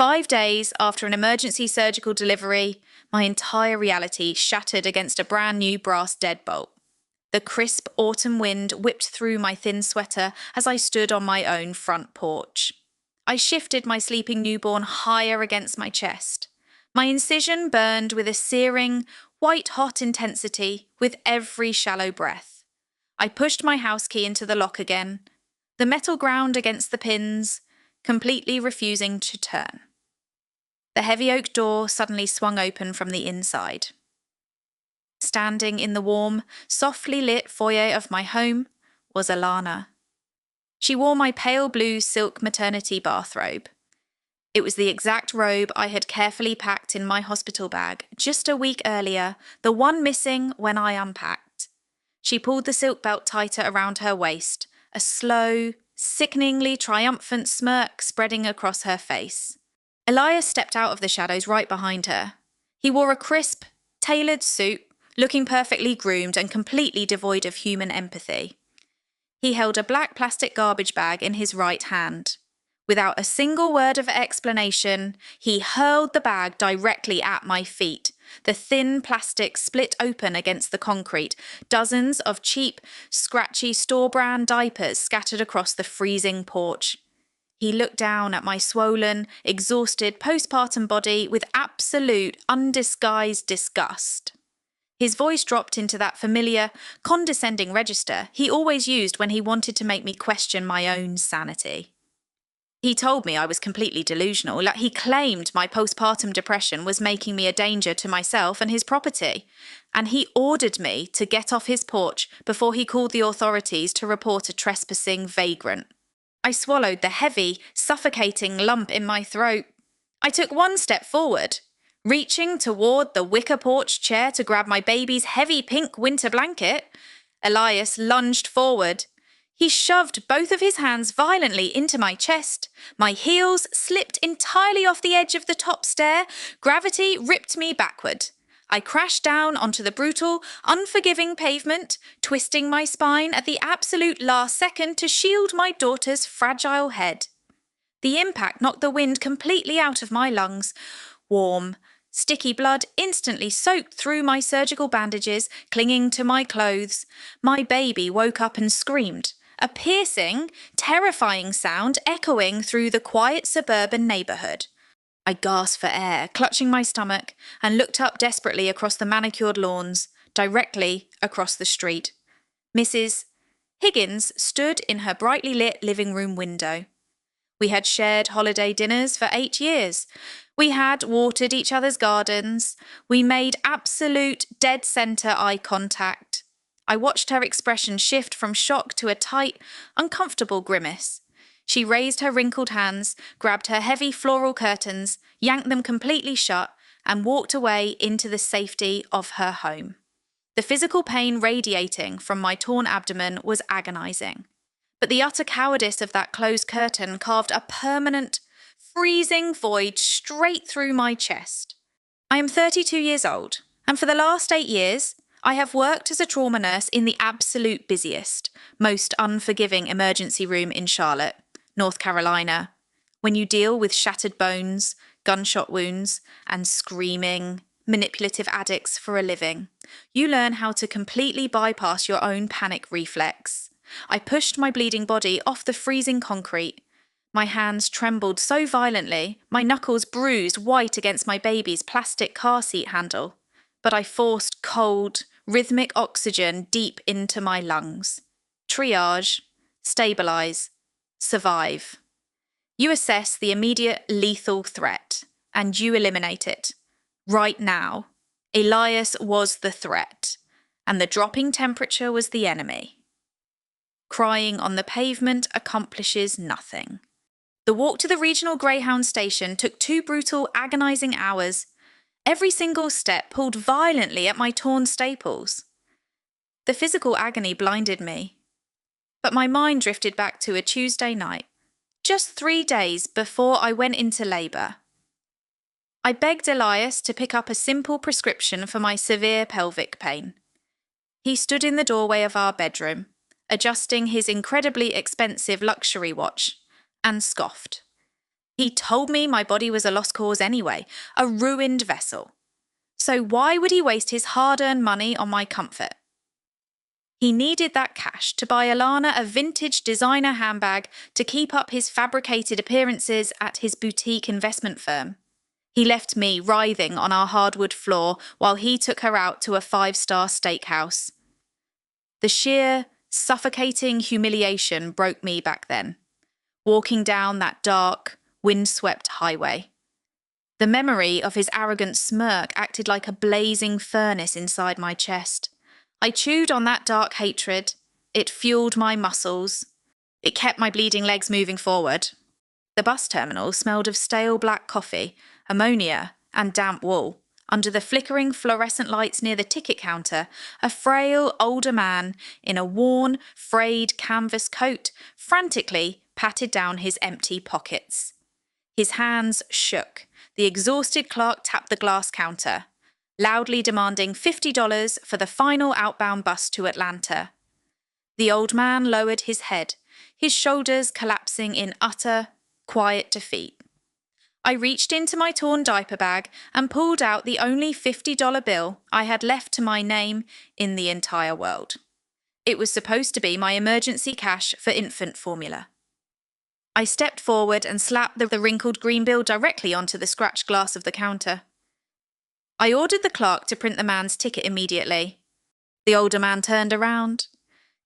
5 days after an emergency surgical delivery, my entire reality shattered against a brand new brass deadbolt. The crisp autumn wind whipped through my thin sweater as I stood on my own front porch. I shifted my sleeping newborn higher against my chest. My incision burned with a searing, white-hot intensity with every shallow breath. I pushed my house key into the lock again, the metal ground against the pins, completely refusing to turn. The heavy oak door suddenly swung open from the inside. Standing in the warm, softly lit foyer of my home was Alana. She wore my pale blue silk maternity bathrobe. It was the exact robe I had carefully packed in my hospital bag just a week earlier, the one missing when I unpacked. She pulled the silk belt tighter around her waist, a slow, sickeningly triumphant smirk spreading across her face. Elias stepped out of the shadows right behind her. He wore a crisp, tailored suit, looking perfectly groomed and completely devoid of human empathy. He held a black plastic garbage bag in his right hand. Without a single word of explanation, he hurled the bag directly at my feet. The thin plastic split open against the concrete, dozens of cheap, scratchy store-brand diapers scattered across the freezing porch. He looked down at my swollen, exhausted postpartum body with absolute, undisguised disgust. His voice dropped into that familiar, condescending register he always used when he wanted to make me question my own sanity. He told me I was completely delusional. He claimed my postpartum depression was making me a danger to myself and his property, and he ordered me to get off his porch before he called the authorities to report a trespassing vagrant. I swallowed the heavy, suffocating lump in my throat. I took one step forward, reaching toward the wicker porch chair to grab my baby's heavy pink winter blanket. Elias lunged forward. He shoved both of his hands violently into my chest. My heels slipped entirely off the edge of the top stair. Gravity ripped me backward. I crashed down onto the brutal, unforgiving pavement, twisting my spine at the absolute last second to shield my daughter's fragile head. The impact knocked the wind completely out of my lungs. Warm, sticky blood instantly soaked through my surgical bandages, clinging to my clothes. My baby woke up and screamed, a piercing, terrifying sound echoing through the quiet suburban neighbourhood. I gasped for air, clutching my stomach, and looked up desperately across the manicured lawns, directly across the street. Mrs. Higgins stood in her brightly lit living room window. We had shared holiday dinners for 8 years. We had watered each other's gardens. We made absolute dead centre eye contact. I watched her expression shift from shock to a tight, uncomfortable grimace. She raised her wrinkled hands, grabbed her heavy floral curtains, yanked them completely shut, and walked away into the safety of her home. The physical pain radiating from my torn abdomen was agonizing. But the utter cowardice of that closed curtain carved a permanent, freezing void straight through my chest. I am 32 years old, and for the last 8 years, I have worked as a trauma nurse in the absolute busiest, most unforgiving emergency room in Charlotte, North Carolina. When you deal with shattered bones, gunshot wounds, and screaming, manipulative addicts for a living, you learn how to completely bypass your own panic reflex. I pushed my bleeding body off the freezing concrete. My hands trembled so violently, my knuckles bruised white against my baby's plastic car seat handle. But I forced cold, rhythmic oxygen deep into my lungs. Triage, stabilize, survive. You assess the immediate lethal threat, and you eliminate it. Right now. Elias was the threat, and the dropping temperature was the enemy. Crying on the pavement accomplishes nothing. The walk to the regional Greyhound station took 2 brutal, agonizing hours. Every single step pulled violently at my torn staples. The physical agony blinded me, but my mind drifted back to a Tuesday night, just 3 days before I went into labour. I begged Elias to pick up a simple prescription for my severe pelvic pain. He stood in the doorway of our bedroom, adjusting his incredibly expensive luxury watch, and scoffed. He told me my body was a lost cause anyway, a ruined vessel. So why would he waste his hard-earned money on my comfort? He needed that cash to buy Alana a vintage designer handbag to keep up his fabricated appearances at his boutique investment firm. He left me writhing on our hardwood floor while he took her out to a 5-star steakhouse. The sheer, suffocating humiliation broke me back then, walking down that dark, wind-swept highway. The memory of his arrogant smirk acted like a blazing furnace inside my chest. I chewed on that dark hatred. It fueled my muscles. It kept my bleeding legs moving forward. The bus terminal smelled of stale black coffee, ammonia, and damp wool. Under the flickering fluorescent lights near the ticket counter, a frail, older man in a worn, frayed canvas coat frantically patted down his empty pockets. His hands shook. The exhausted clerk tapped the glass counter, loudly demanding $50 for the final outbound bus to Atlanta. The old man lowered his head, his shoulders collapsing in utter, quiet defeat. I reached into my torn diaper bag and pulled out the only $50 bill I had left to my name in the entire world. It was supposed to be my emergency cash for infant formula. I stepped forward and slapped the wrinkled green bill directly onto the scratched glass of the counter. I ordered the clerk to print the man's ticket immediately. The older man turned around.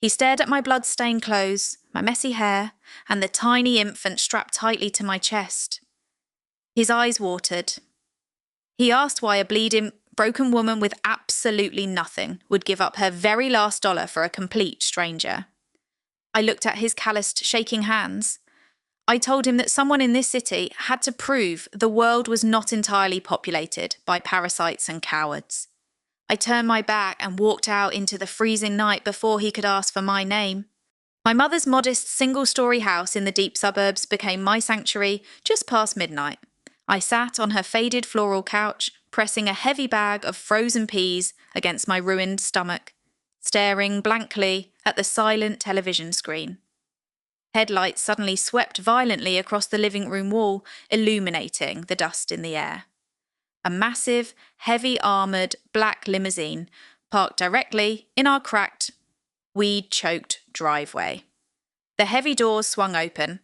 He stared at my blood-stained clothes, my messy hair, and the tiny infant strapped tightly to my chest. His eyes watered. He asked why a bleeding, broken woman with absolutely nothing would give up her very last dollar for a complete stranger. I looked at his calloused, shaking hands. I told him that someone in this city had to prove the world was not entirely populated by parasites and cowards. I turned my back and walked out into the freezing night before he could ask for my name. My mother's modest single-story house in the deep suburbs became my sanctuary just past midnight. I sat on her faded floral couch, pressing a heavy bag of frozen peas against my ruined stomach, staring blankly at the silent television screen. Headlights suddenly swept violently across the living room wall, illuminating the dust in the air. A massive, heavy-armoured black limousine parked directly in our cracked, weed-choked driveway. The heavy doors swung open.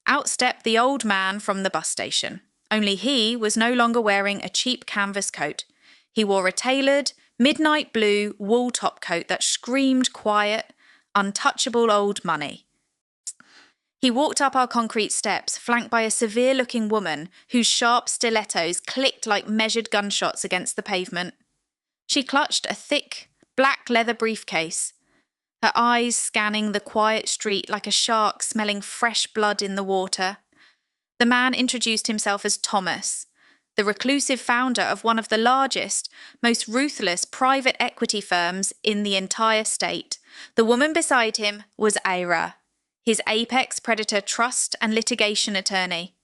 Out stepped the old man from the bus station. Only he was no longer wearing a cheap canvas coat. He wore a tailored, midnight blue wool topcoat that screamed quiet, untouchable old money. He walked up our concrete steps, flanked by a severe-looking woman whose sharp stilettos clicked like measured gunshots against the pavement. She clutched a thick, black leather briefcase, her eyes scanning the quiet street like a shark smelling fresh blood in the water. The man introduced himself as Thomas, the reclusive founder of one of the largest, most ruthless private equity firms in the entire state. The woman beside him was Ira, his apex predator trust and litigation attorney.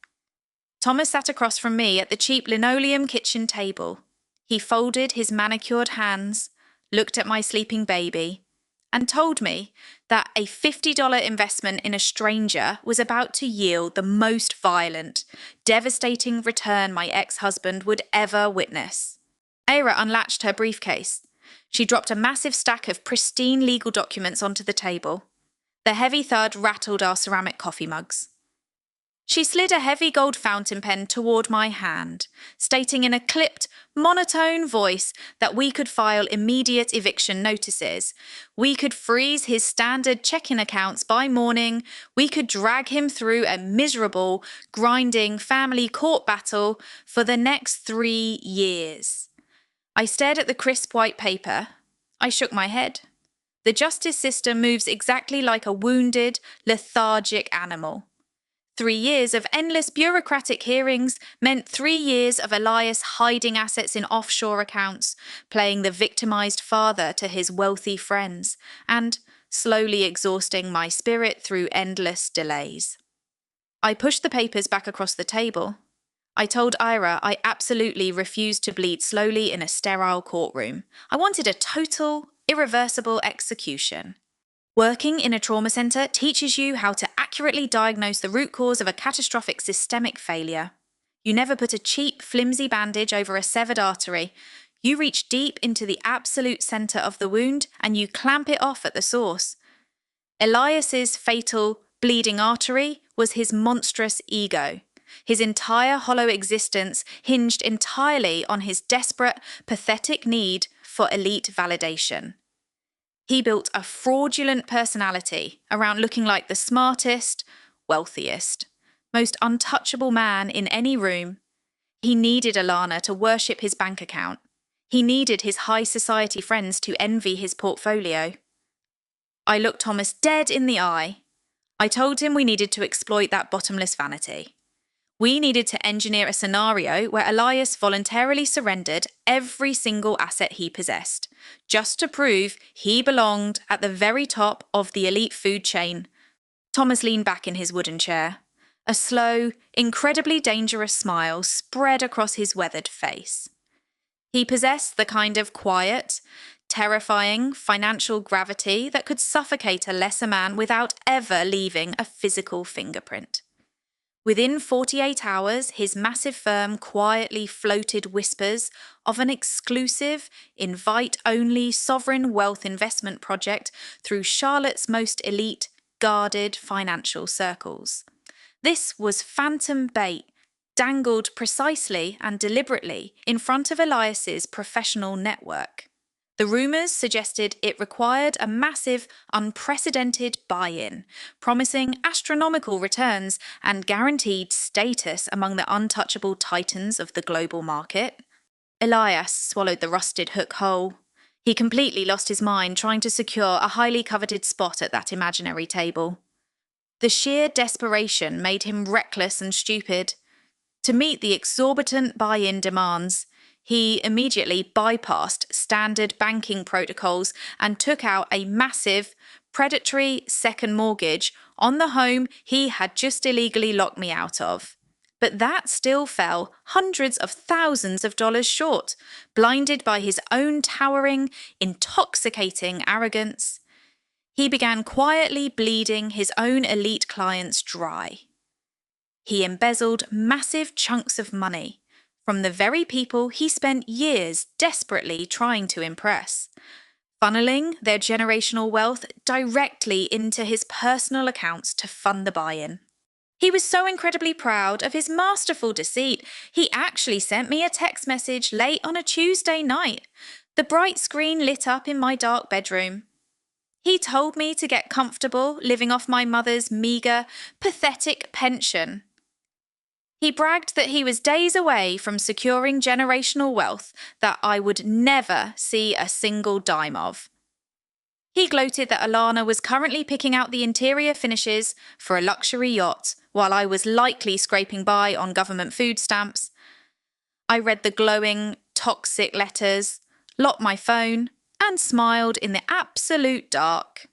Thomas sat across from me at the cheap linoleum kitchen table. He folded his manicured hands, looked at my sleeping baby, and told me that a $50 investment in a stranger was about to yield the most violent, devastating return my ex-husband would ever witness. Ira unlatched her briefcase. She dropped a massive stack of pristine legal documents onto the table. The heavy thud rattled our ceramic coffee mugs. She slid a heavy gold fountain pen toward my hand, stating in a clipped, monotone voice that we could file immediate eviction notices. We could freeze his standard check-in accounts by morning. We could drag him through a miserable, grinding family court battle for the next 3 years. I stared at the crisp white paper. I shook my head. The justice system moves exactly like a wounded, lethargic animal. 3 years of endless bureaucratic hearings meant 3 years of Elias hiding assets in offshore accounts, playing the victimized father to his wealthy friends, and slowly exhausting my spirit through endless delays. I pushed the papers back across the table. I told Ira I absolutely refused to bleed slowly in a sterile courtroom. I wanted a total, irreversible execution. Working in a trauma centre teaches you how to accurately diagnose the root cause of a catastrophic systemic failure. You never put a cheap, flimsy bandage over a severed artery. You reach deep into the absolute centre of the wound and you clamp it off at the source. Elias's fatal bleeding artery was his monstrous ego. His entire hollow existence hinged entirely on his desperate, pathetic need for elite validation. He built a fraudulent personality around looking like the smartest, wealthiest, most untouchable man in any room. He needed Alana to worship his bank account. He needed his high society friends to envy his portfolio. I looked Thomas dead in the eye. I told him we needed to exploit that bottomless vanity. We needed to engineer a scenario where Elias voluntarily surrendered every single asset he possessed, just to prove he belonged at the very top of the elite food chain. Thomas leaned back in his wooden chair. A slow, incredibly dangerous smile spread across his weathered face. He possessed the kind of quiet, terrifying financial gravity that could suffocate a lesser man without ever leaving a physical fingerprint. Within 48 hours, his massive firm quietly floated whispers of an exclusive, invite-only sovereign wealth investment project through Charlotte's most elite, guarded financial circles. This was phantom bait, dangled precisely and deliberately in front of Elias's professional network. The rumours suggested it required a massive, unprecedented buy-in, promising astronomical returns and guaranteed status among the untouchable titans of the global market. Elias swallowed the rusted hook whole. He completely lost his mind trying to secure a highly coveted spot at that imaginary table. The sheer desperation made him reckless and stupid. To meet the exorbitant buy-in demands, he immediately bypassed standard banking protocols and took out a massive, predatory second mortgage on the home he had just illegally locked me out of. But that still fell hundreds of thousands of dollars short, blinded by his own towering, intoxicating arrogance. He began quietly bleeding his own elite clients dry. He embezzled massive chunks of money from the very people he spent years desperately trying to impress, funneling their generational wealth directly into his personal accounts to fund the buy-in. He was so incredibly proud of his masterful deceit, he actually sent me a text message late on a Tuesday night, the bright screen lit up in my dark bedroom. He told me to get comfortable living off my mother's meagre, pathetic pension. He bragged that he was days away from securing generational wealth that I would never see a single dime of. He gloated that Alana was currently picking out the interior finishes for a luxury yacht, while I was likely scraping by on government food stamps. I read the glowing, toxic letters, locked my phone, and smiled in the absolute dark.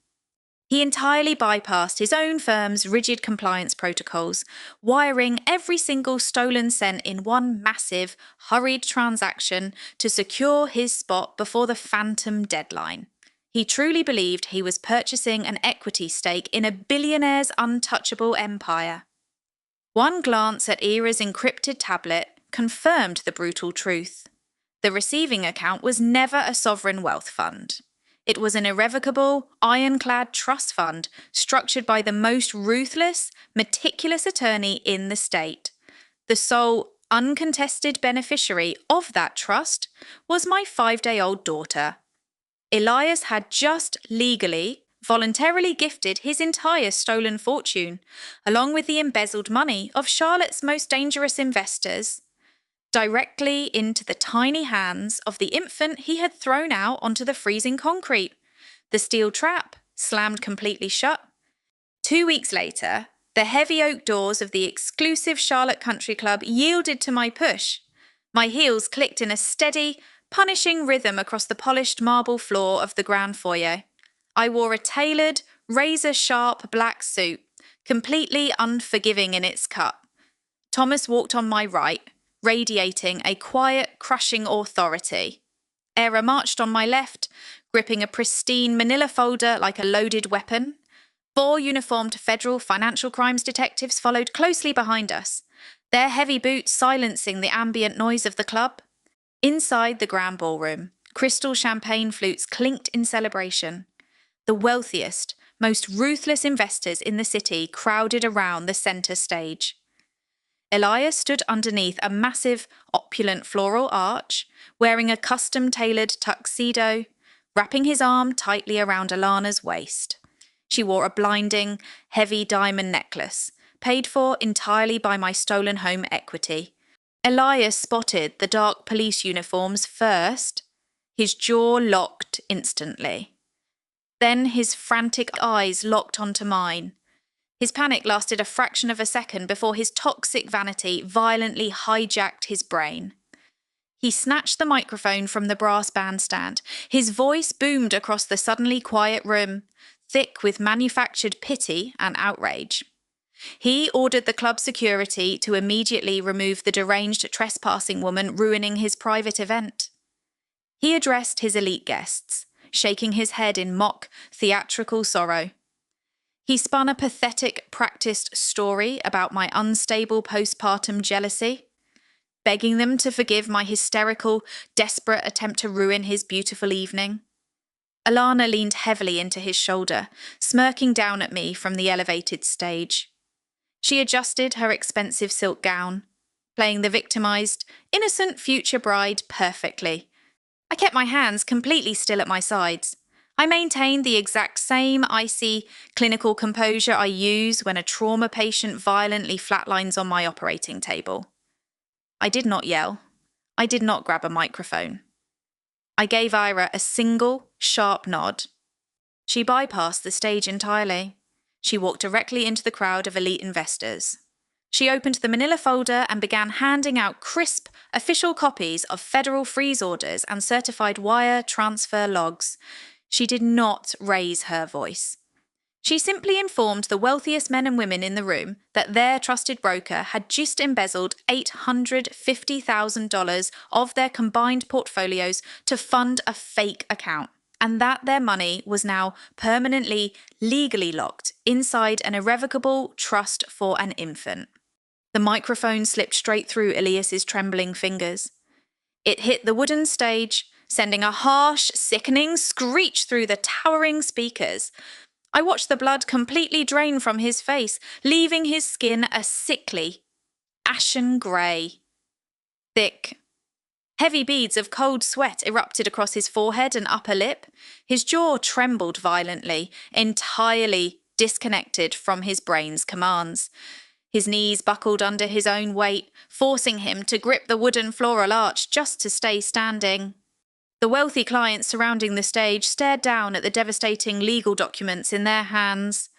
He entirely bypassed his own firm's rigid compliance protocols, wiring every single stolen cent in one massive, hurried transaction to secure his spot before the phantom deadline. He truly believed he was purchasing an equity stake in a billionaire's untouchable empire. One glance at Ira's encrypted tablet confirmed the brutal truth. The receiving account was never a sovereign wealth fund. It was an irrevocable, ironclad trust fund structured by the most ruthless, meticulous attorney in the state. The sole, uncontested beneficiary of that trust was my 5-day-old daughter. Elias had just legally, voluntarily gifted his entire stolen fortune, along with the embezzled money of Charlotte's most dangerous investors, directly into the tiny hands of the infant he had thrown out onto the freezing concrete. The steel trap slammed completely shut. 2 weeks later, the heavy oak doors of the exclusive Charlotte Country Club yielded to my push. My heels clicked in a steady, punishing rhythm across the polished marble floor of the ground foyer. I wore a tailored, razor-sharp black suit, completely unforgiving in its cut. Thomas walked on my right, radiating a quiet, crushing authority. Era marched on my left, gripping a pristine manila folder like a loaded weapon. 4 uniformed federal financial crimes detectives followed closely behind us, their heavy boots silencing the ambient noise of the club. Inside the grand ballroom, crystal champagne flutes clinked in celebration. The wealthiest, most ruthless investors in the city crowded around the centre stage. Elias stood underneath a massive, opulent floral arch, wearing a custom-tailored tuxedo, wrapping his arm tightly around Alana's waist. She wore a blinding, heavy diamond necklace, paid for entirely by my stolen home equity. Elias spotted the dark police uniforms first. His jaw locked instantly. Then his frantic eyes locked onto mine. His panic lasted a fraction of a second before his toxic vanity violently hijacked his brain. He snatched the microphone from the brass bandstand. His voice boomed across the suddenly quiet room, thick with manufactured pity and outrage. He ordered the club security to immediately remove the deranged trespassing woman ruining his private event. He addressed his elite guests, shaking his head in mock, theatrical sorrow. He spun a pathetic, practiced story about my unstable postpartum jealousy, begging them to forgive my hysterical, desperate attempt to ruin his beautiful evening. Alana leaned heavily into his shoulder, smirking down at me from the elevated stage. She adjusted her expensive silk gown, playing the victimized, innocent future bride perfectly. I kept my hands completely still at my sides. I maintained the exact same icy, clinical composure I use when a trauma patient violently flatlines on my operating table. I did not yell. I did not grab a microphone. I gave Ira a single, sharp nod. She bypassed the stage entirely. She walked directly into the crowd of elite investors. She opened the manila folder and began handing out crisp, official copies of federal freeze orders and certified wire transfer logs. She did not raise her voice. She simply informed the wealthiest men and women in the room that their trusted broker had just embezzled $850,000 of their combined portfolios to fund a fake account, and that their money was now permanently, legally locked inside an irrevocable trust for an infant. The microphone slipped straight through Elias's trembling fingers. It hit the wooden stage, sending a harsh, sickening screech through the towering speakers. I watched the blood completely drain from his face, leaving his skin a sickly, ashen grey. Thick, heavy beads of cold sweat erupted across his forehead and upper lip. His jaw trembled violently, entirely disconnected from his brain's commands. His knees buckled under his own weight, forcing him to grip the wooden floral arch just to stay standing. The wealthy clients surrounding the stage stared down at the devastating legal documents in their hands.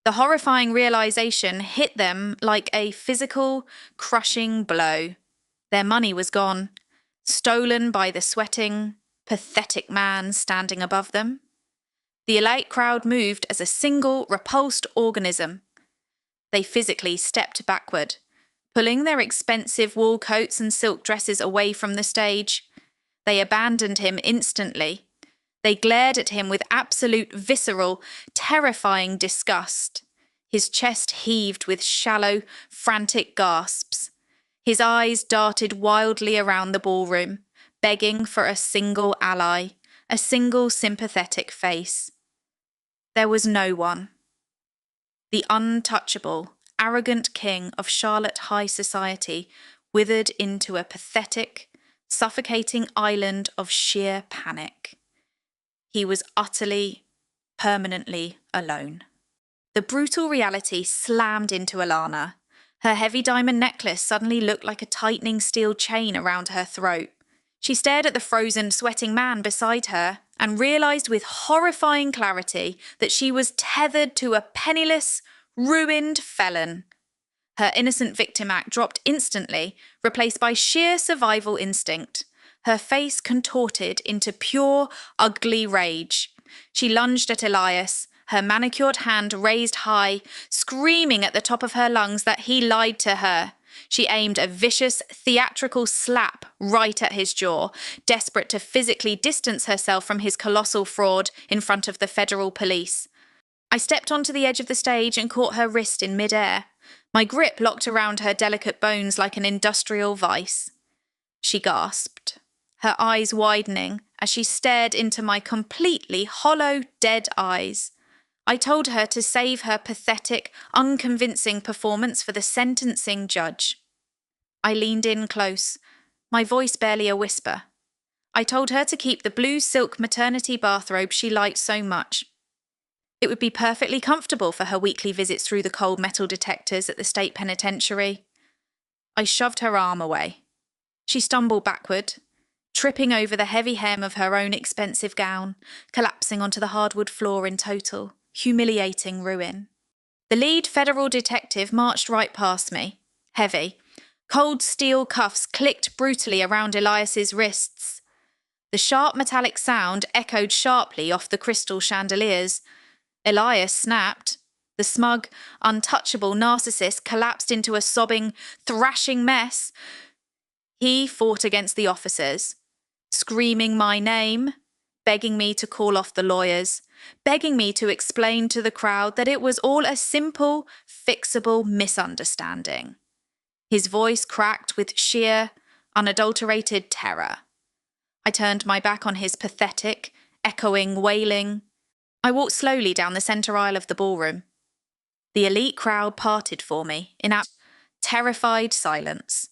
The horrifying realization hit them like a physical, crushing blow. Their money was gone, stolen by the sweating, pathetic man standing above them. The elite crowd moved as a single, repulsed organism. They physically stepped backward, pulling their expensive wool coats and silk dresses away from the stage. They abandoned him instantly. They glared at him with absolute, visceral, terrifying disgust. His chest heaved with shallow, frantic gasps. His eyes darted wildly around the ballroom, begging for a single ally, a single sympathetic face. There was no one. The untouchable, arrogant king of Charlotte high society withered into a pathetic, suffocating island of sheer panic. He was utterly, permanently alone. The brutal reality slammed into Alana. Her heavy diamond necklace suddenly looked like a tightening steel chain around her throat. She stared at the frozen, sweating man beside her and realized with horrifying clarity that she was tethered to a penniless, ruined felon. Her innocent victim act dropped instantly, replaced by sheer survival instinct. Her face contorted into pure, ugly rage. She lunged at Elias, her manicured hand raised high, screaming at the top of her lungs that he lied to her. She aimed a vicious, theatrical slap right at his jaw, desperate to physically distance herself from his colossal fraud in front of the federal police. I stepped onto the edge of the stage and caught her wrist in midair. My grip locked around her delicate bones like an industrial vice. She gasped, her eyes widening as she stared into my completely hollow, dead eyes. I told her to save her pathetic, unconvincing performance for the sentencing judge. I leaned in close, my voice barely a whisper. I told her to keep the blue silk maternity bathrobe she liked so much. It would be perfectly comfortable for her weekly visits through the cold metal detectors at the state penitentiary. I shoved her arm away. She stumbled backward, tripping over the heavy hem of her own expensive gown, collapsing onto the hardwood floor in total, humiliating ruin. The lead federal detective marched right past me, heavy. Cold steel cuffs clicked brutally around Elias's wrists. The sharp metallic sound echoed sharply off the crystal chandeliers. Elias snapped. The smug, untouchable narcissist collapsed into a sobbing, thrashing mess. He fought against the officers, screaming my name, begging me to call off the lawyers, begging me to explain to the crowd that it was all a simple, fixable misunderstanding. His voice cracked with sheer, unadulterated terror. I turned my back on his pathetic, echoing wailing. I walked slowly down the centre aisle of the ballroom. The elite crowd parted for me in terrified silence.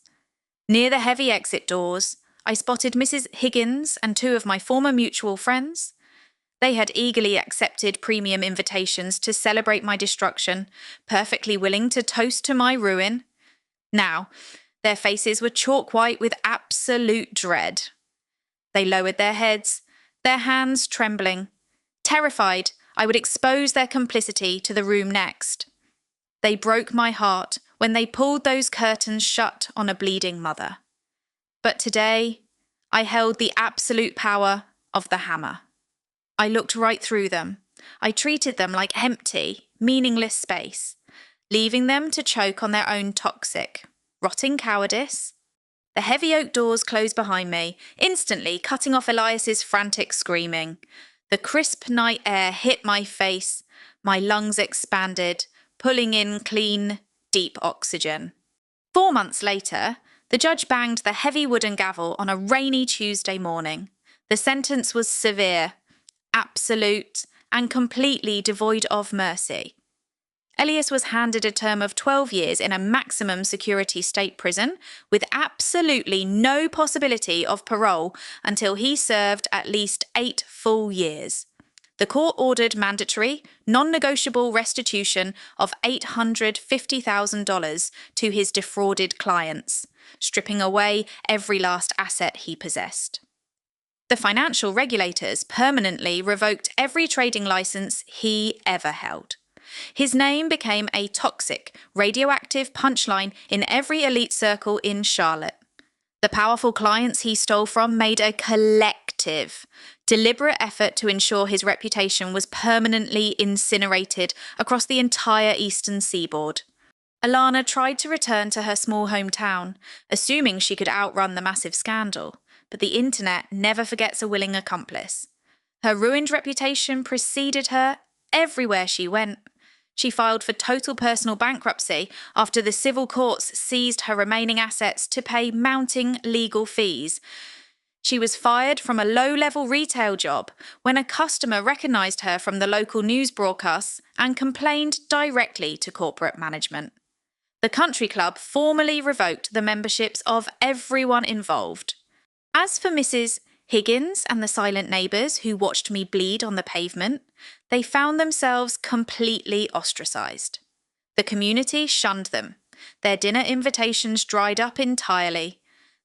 Near the heavy exit doors, I spotted Mrs. Higgins and two of my former mutual friends. They had eagerly accepted premium invitations to celebrate my destruction, perfectly willing to toast to my ruin. Now, their faces were chalk white with absolute dread. They lowered their heads, their hands trembling, terrified I would expose their complicity to the room next. They broke my heart when they pulled those curtains shut on a bleeding mother. But today, I held the absolute power of the hammer. I looked right through them. I treated them like empty, meaningless space, leaving them to choke on their own toxic, rotting cowardice. The heavy oak doors closed behind me, instantly cutting off Elias's frantic screaming. The crisp night air hit my face, my lungs expanded, pulling in clean, deep oxygen. 4 months later, the judge banged the heavy wooden gavel on a rainy Tuesday morning. The sentence was severe, absolute, and completely devoid of mercy. Elias was handed a term of 12 years in a maximum security state prison with absolutely no possibility of parole until he served at least 8 full years. The court ordered mandatory, non-negotiable restitution of $850,000 to his defrauded clients, stripping away every last asset he possessed. The financial regulators permanently revoked every trading license he ever held. His name became a toxic, radioactive punchline in every elite circle in Charlotte. The powerful clients he stole from made a collective, deliberate effort to ensure his reputation was permanently incinerated across the entire eastern seaboard. Alana tried to return to her small hometown, assuming she could outrun the massive scandal, but the internet never forgets a willing accomplice. Her ruined reputation preceded her everywhere she went. She filed for total personal bankruptcy after the civil courts seized her remaining assets to pay mounting legal fees. She was fired from a low-level retail job when a customer recognised her from the local news broadcasts and complained directly to corporate management. The country club formally revoked the memberships of everyone involved. As for Mrs. Higgins and the silent neighbours who watched me bleed on the pavement, they found themselves completely ostracised. The community shunned them. Their dinner invitations dried up entirely.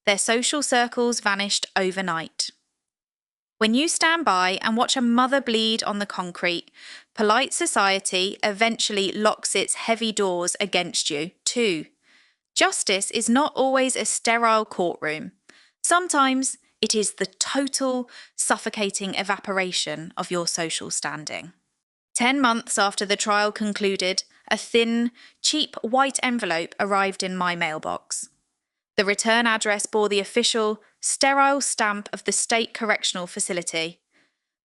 Their social circles vanished overnight. When you stand by and watch a mother bleed on the concrete, polite society eventually locks its heavy doors against you, too. Justice is not always a sterile courtroom. Sometimes it is the total, suffocating evaporation of your social standing. 10 months after the trial concluded, a thin, cheap white envelope arrived in my mailbox. The return address bore the official, sterile stamp of the state correctional facility.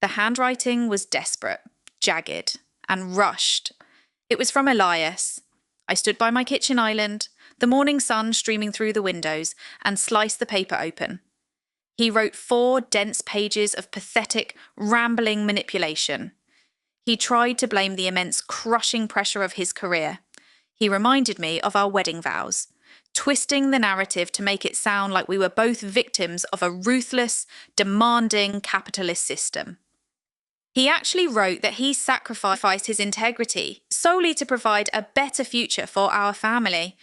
The handwriting was desperate, jagged, and rushed. It was from Elias. I stood by my kitchen island, the morning sun streaming through the windows, and sliced the paper open. He wrote 4 dense pages of pathetic, rambling manipulation. He tried to blame the immense, crushing pressure of his career. He reminded me of our wedding vows, twisting the narrative to make it sound like we were both victims of a ruthless, demanding capitalist system. He actually wrote that he sacrificed his integrity solely to provide a better future for our family,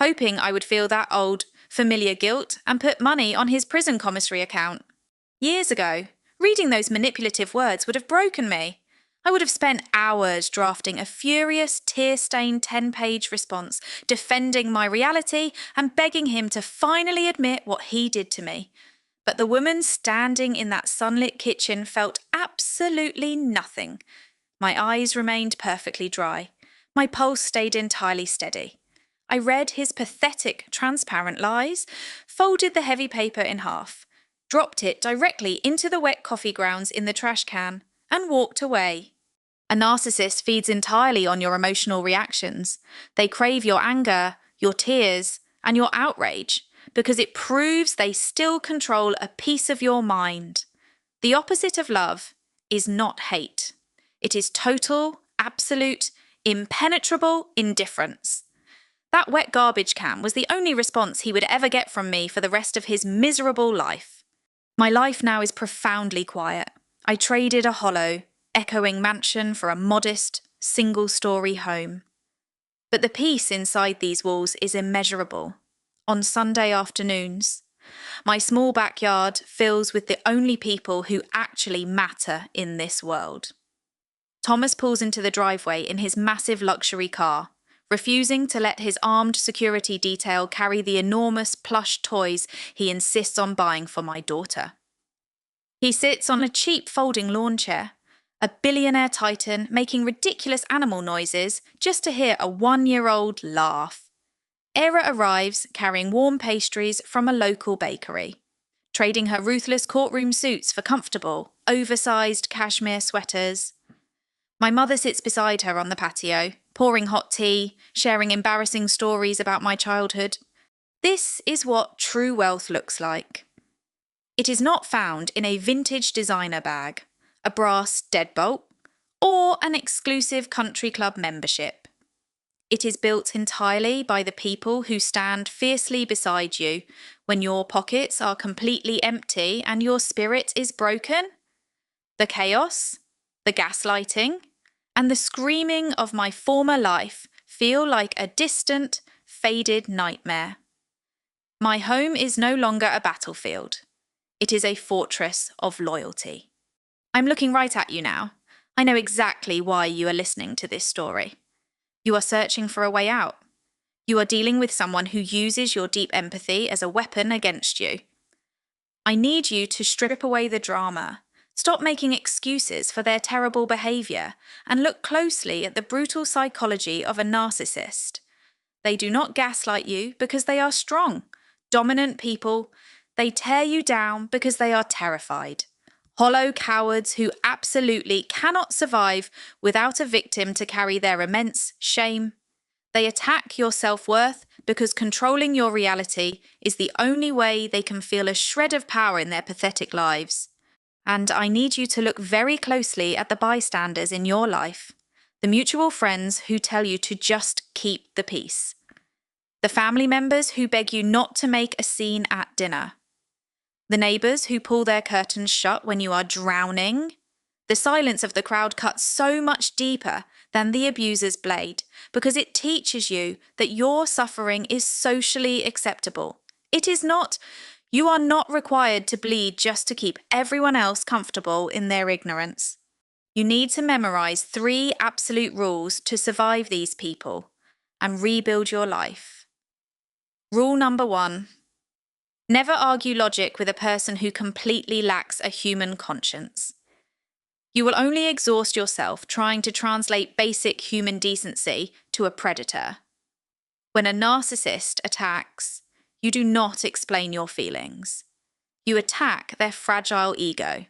hoping I would feel that old, familiar guilt and put money on his prison commissary account. Years ago, reading those manipulative words would have broken me. I would have spent hours drafting a furious, tear-stained 10-page response, defending my reality and begging him to finally admit what he did to me. But the woman standing in that sunlit kitchen felt absolutely nothing. My eyes remained perfectly dry. My pulse stayed entirely steady. I read his pathetic, transparent lies, folded the heavy paper in half, dropped it directly into the wet coffee grounds in the trash can, and walked away. A narcissist feeds entirely on your emotional reactions. They crave your anger, your tears, and your outrage because it proves they still control a piece of your mind. The opposite of love is not hate. It is total, absolute, impenetrable indifference. That wet garbage can was the only response he would ever get from me for the rest of his miserable life. My life now is profoundly quiet. I traded a hollow, echoing mansion for a modest, single-story home. But the peace inside these walls is immeasurable. On Sunday afternoons, my small backyard fills with the only people who actually matter in this world. Thomas pulls into the driveway in his massive luxury car, refusing to let his armed security detail carry the enormous plush toys he insists on buying for my daughter. He sits on a cheap folding lawn chair, a billionaire titan making ridiculous animal noises just to hear a 1-year-old laugh. Era arrives carrying warm pastries from a local bakery, trading her ruthless courtroom suits for comfortable, oversized cashmere sweaters. My mother sits beside her on the patio, pouring hot tea, sharing embarrassing stories about my childhood. This is what true wealth looks like. It is not found in a vintage designer bag, a brass deadbolt, or an exclusive country club membership. It is built entirely by the people who stand fiercely beside you when your pockets are completely empty and your spirit is broken. The chaos, the gaslighting, and the screaming of my former life feel like a distant, faded nightmare. My home is no longer a battlefield. It is a fortress of loyalty. I'm looking right at you now. I know exactly why you are listening to this story. You are searching for a way out. You are dealing with someone who uses your deep empathy as a weapon against you. I need you to strip away the drama, stop making excuses for their terrible behaviour, and look closely at the brutal psychology of a narcissist. They do not gaslight you because they are strong, dominant people. They tear you down because they are terrified. Hollow cowards who absolutely cannot survive without a victim to carry their immense shame. They attack your self-worth because controlling your reality is the only way they can feel a shred of power in their pathetic lives. And I need you to look very closely at the bystanders in your life, the mutual friends who tell you to just keep the peace, the family members who beg you not to make a scene at dinner, the neighbours who pull their curtains shut when you are drowning. The silence of the crowd cuts so much deeper than the abuser's blade because it teaches you that your suffering is socially acceptable. It is not. You are not required to bleed just to keep everyone else comfortable in their ignorance. You need to memorize 3 absolute rules to survive these people and rebuild your life. Rule number 1. Never argue logic with a person who completely lacks a human conscience. You will only exhaust yourself trying to translate basic human decency to to a predator. When a narcissist attacks, you do not explain your feelings. You attack their fragile ego.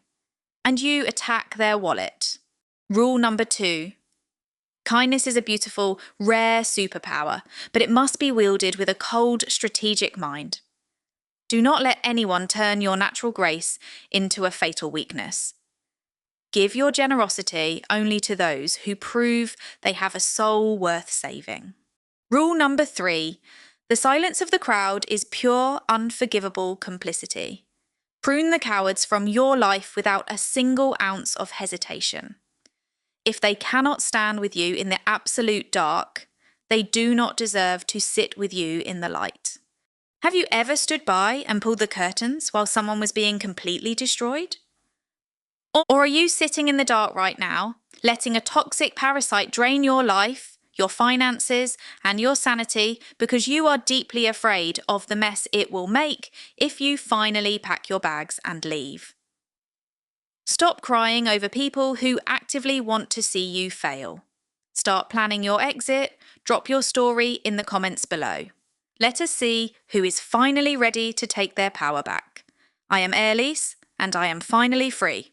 And you attack their wallet. Rule number 2. Kindness is a beautiful, rare superpower, but it must be wielded with a cold, strategic mind. Do not let anyone turn your natural grace into a fatal weakness. Give your generosity only to those who prove they have a soul worth saving. Rule number 3. The silence of the crowd is pure, unforgivable complicity. Prune the cowards from your life without a single ounce of hesitation. If they cannot stand with you in the absolute dark, they do not deserve to sit with you in the light. Have you ever stood by and pulled the curtains while someone was being completely destroyed? Or are you sitting in the dark right now, letting a toxic parasite drain your life, your finances, and your sanity because you are deeply afraid of the mess it will make if you finally pack your bags and leave? Stop crying over people who actively want to see you fail. Start planning your exit. Drop your story in the comments below. Let us see who is finally ready to take their power back. I am Airlise, and I am finally free.